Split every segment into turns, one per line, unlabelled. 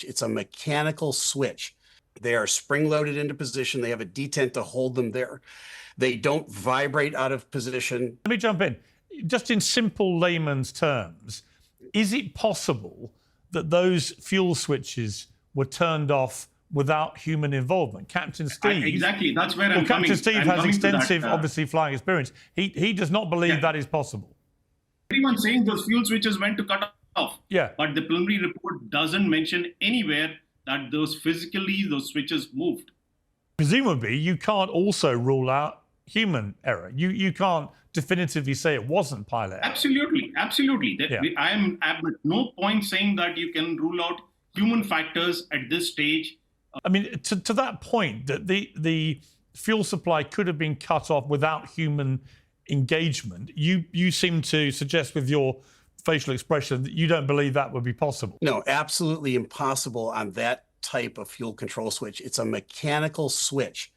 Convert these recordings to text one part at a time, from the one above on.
It's a mechanical switch. They are spring-loaded into position. They have a detent to hold them there. They don't vibrate out of position.
Let me jump in. Just in simple layman's terms, is it possible that those fuel switches were turned off without human involvement? Captain Steve...
Exactly, that's where I'm
Captain Steve has extensive, obviously, flying experience. He does not believe that is possible.
Everyone's saying those fuel switches went to cut off.
Yeah.
But the preliminary report doesn't mention anywhere that those switches moved.
Presumably, you can't also rule out human error. You can't definitively say it wasn't pilot error.
Absolutely.
Yeah.
I am at no point saying that you can rule out human factors at this stage.
I mean, to that point, that the fuel supply could have been cut off without human engagement. You seem to suggest with your facial expression that you don't believe that would be possible.
No, absolutely impossible on that type of fuel control switch. It's a mechanical switch,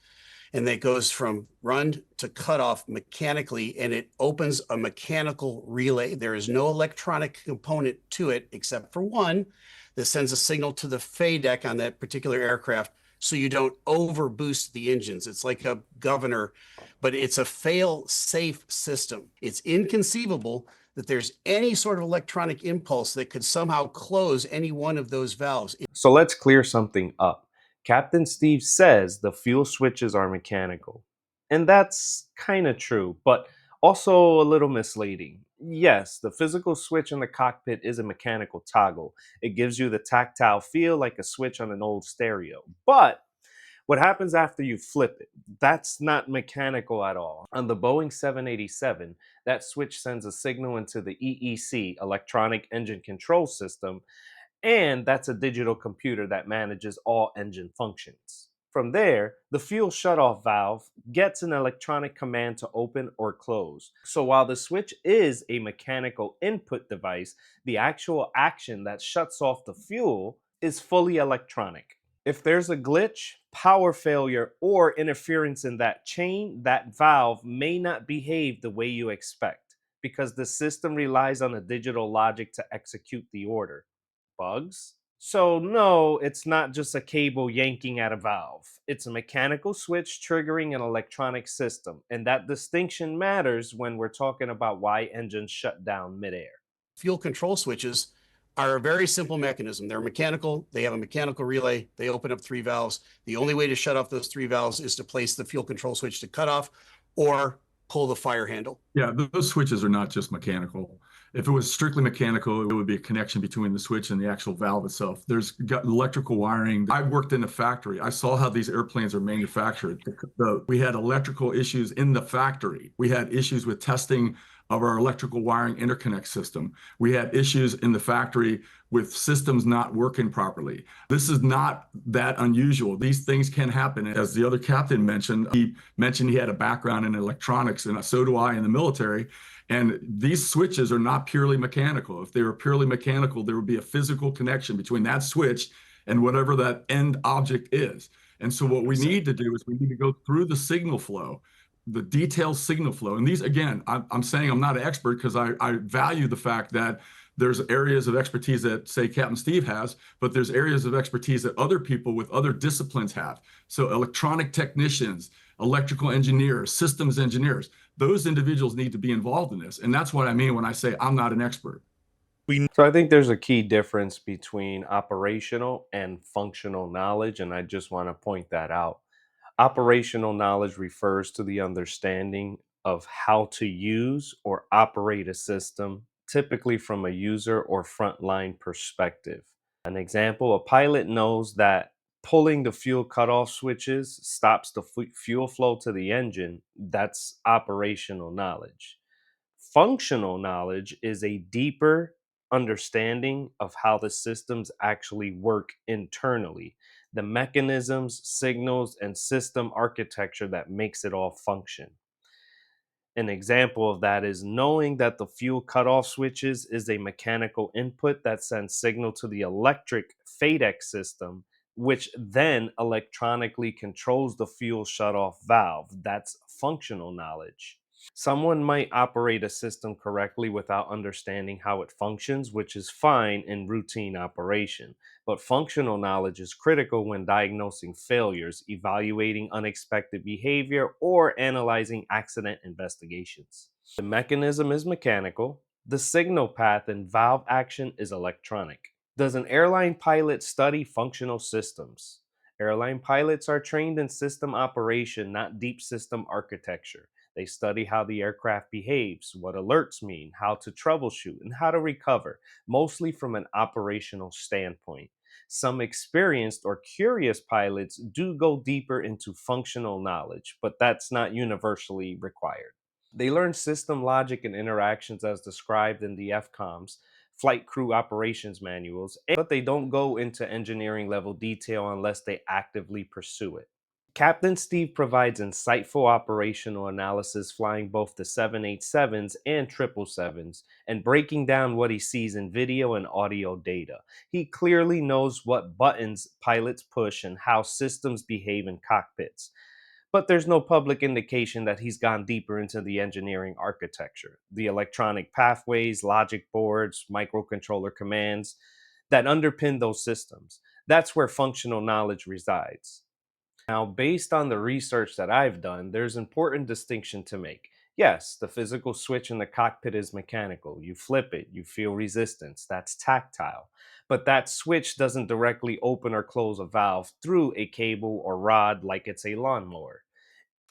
and that goes from run to cut off mechanically, and it opens a mechanical relay. There is no electronic component to it except for one that sends a signal to the FADEC on that particular aircraft so you don't overboost the engines. It's like a governor, but it's a fail-safe system. It's inconceivable that there's any sort of electronic impulse that could somehow close any one of those valves.
So let's clear something up. Captain Steve says the fuel switches are mechanical. And that's kind of true, but also a little misleading. Yes, the physical switch in the cockpit is a mechanical toggle. It gives you the tactile feel like a switch on an old stereo. But what happens after you flip it? That's not mechanical at all. On the Boeing 787, that switch sends a signal into the EEC, Electronic Engine Control System, and that's a digital computer that manages all engine functions. From there, the fuel shutoff valve gets an electronic command to open or close. So while the switch is a mechanical input device, the actual action that shuts off the fuel is fully electronic. If there's a glitch, power failure, or interference in that chain, that valve may not behave the way you expect because the system relies on a digital logic to execute the order. Bugs? So no, it's not just a cable yanking at a valve. It's a mechanical switch triggering an electronic system, and that distinction matters when we're talking about why engines shut down midair.
Fuel control switches are a very simple mechanism. They're mechanical. They have a mechanical relay. They open up three valves. The only way to shut off those three valves is to place the fuel control switch to cut off or pull the fire handle.
Yeah, those switches are not just mechanical. If it was strictly mechanical, it would be a connection between the switch and the actual valve itself. There's got electrical wiring. I worked in a factory. I saw how these airplanes are manufactured. We had electrical issues in the factory. We had issues with testing of our electrical wiring interconnect system. We had issues in the factory with systems not working properly. This is not that unusual. These things can happen. As the other captain mentioned, he had a background in electronics, and so do I in the military. And these switches are not purely mechanical. If they were purely mechanical, there would be a physical connection between that switch and whatever that end object is. And so what we need to do is we need to go through the signal flow, the detailed signal flow. And these, again, I'm saying I'm not an expert because I value the fact that there's areas of expertise that, say, Captain Steve has, but there's areas of expertise that other people with other disciplines have. So electronic technicians, electrical engineers, systems engineers, those individuals need to be involved in this. And that's what I mean when I say I'm not an expert.
So I think there's a key difference between operational and functional knowledge, and I just want to point that out. Operational knowledge refers to the understanding of how to use or operate a system, typically from a user or frontline perspective. An example, a pilot knows that pulling the fuel cutoff switches stops the fuel flow to the engine. That's operational knowledge. Functional knowledge is a deeper understanding of how the systems actually work internally, the mechanisms, signals, and system architecture that makes it all function. An example of that is knowing that the fuel cutoff switches is a mechanical input that sends signal to the electric FADEC system, which then electronically controls the fuel shutoff valve. That's functional knowledge. Someone might operate a system correctly without understanding how it functions, which is fine in routine operation. But functional knowledge is critical when diagnosing failures, evaluating unexpected behavior, or analyzing accident investigations. The mechanism is mechanical, the signal path and valve action is electronic. Does an airline pilot study functional systems? Airline pilots are trained in system operation, not deep system architecture. They study how the aircraft behaves, what alerts mean, how to troubleshoot, and how to recover, mostly from an operational standpoint. Some experienced or curious pilots do go deeper into functional knowledge, but that's not universally required. They learn system logic and interactions as described in the FCOMs, flight crew operations manuals, but they don't go into engineering level detail unless they actively pursue it. Captain Steve provides insightful operational analysis flying both the 787s and 777s and breaking down what he sees in video and audio data. He clearly knows what buttons pilots push and how systems behave in cockpits. But there's no public indication that he's gone deeper into the engineering architecture, the electronic pathways, logic boards, microcontroller commands that underpin those systems. That's where functional knowledge resides. Now, based on the research that I've done, there's important distinction to make. Yes, the physical switch in the cockpit is mechanical. You flip it, you feel resistance. That's tactile. But that switch doesn't directly open or close a valve through a cable or rod like it's a lawnmower.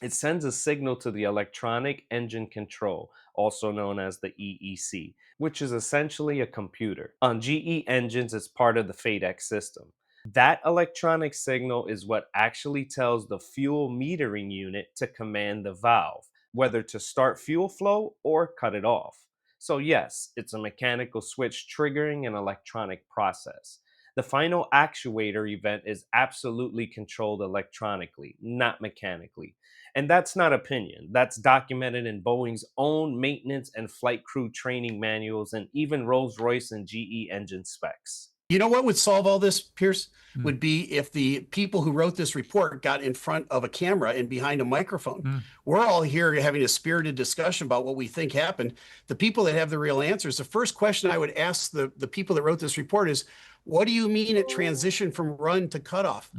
It sends a signal to the electronic engine control, also known as the EEC, which is essentially a computer. On GE engines, it's part of the FADEC system. That electronic signal is what actually tells the fuel metering unit to command the valve, whether to start fuel flow or cut it off. So, yes, it's a mechanical switch triggering an electronic process. The final actuator event is absolutely controlled electronically, not mechanically. And that's not opinion. That's documented in Boeing's own maintenance and flight crew training manuals and even Rolls-Royce and GE engine specs.
You know what would solve all this, Pierce?
Mm.
Would be if the people who wrote this report got in front of a camera and behind a microphone.
Mm.
We're all here having a spirited discussion about what we think happened. The people that have the real answers, the first question I would ask the people that wrote this report is, what do you mean it transitioned from run to cutoff?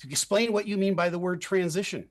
To explain what you mean by the word transition.